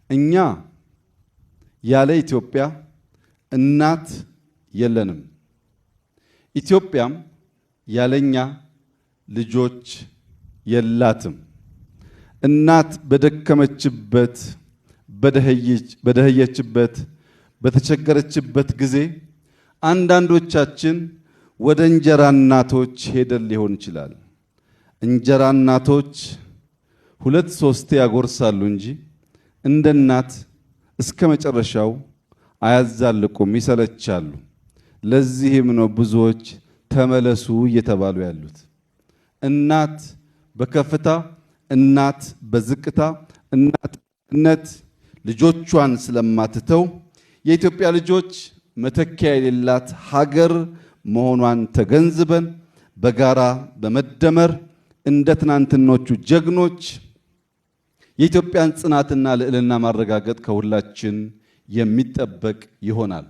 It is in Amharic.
እኛ ያለ ኢትዮጵያ እናት የለንም። ኢትዮጵያም ያለኛ ልጆች የላትም። እናት በደከመችበት፣ በደህየችበት፣ በተቸገረችበት ጊዜ አንዳንዶቻችን ወደ እንጀራ እናቶች ሄደን ሊሆን ይችላል። እንጀራ እናቶች 2-3 ያጎርሳሉ እንጂ እንደ እናት እስከ መጨረሻው አያዛልቁም፣ ይሰለቻሉ። ለዚህም ነው ብዙዎች ተመለሱ እየተባሉ ያሉት። እናት በከፍታ እናት በዝቅታ እናትነት ልጆቿን ስለማትተው የኢትዮጵያ ልጆች መተኪያ የሌላት ሀገር መሆኗን ተገንዝበን በጋራ በመደመር እንደ ትናንትኖቹ ጀግኖች የኢትዮጵያን ጽናትና ልዕልና ማረጋገጥ ከሁላችን የሚጠበቅ ይሆናል።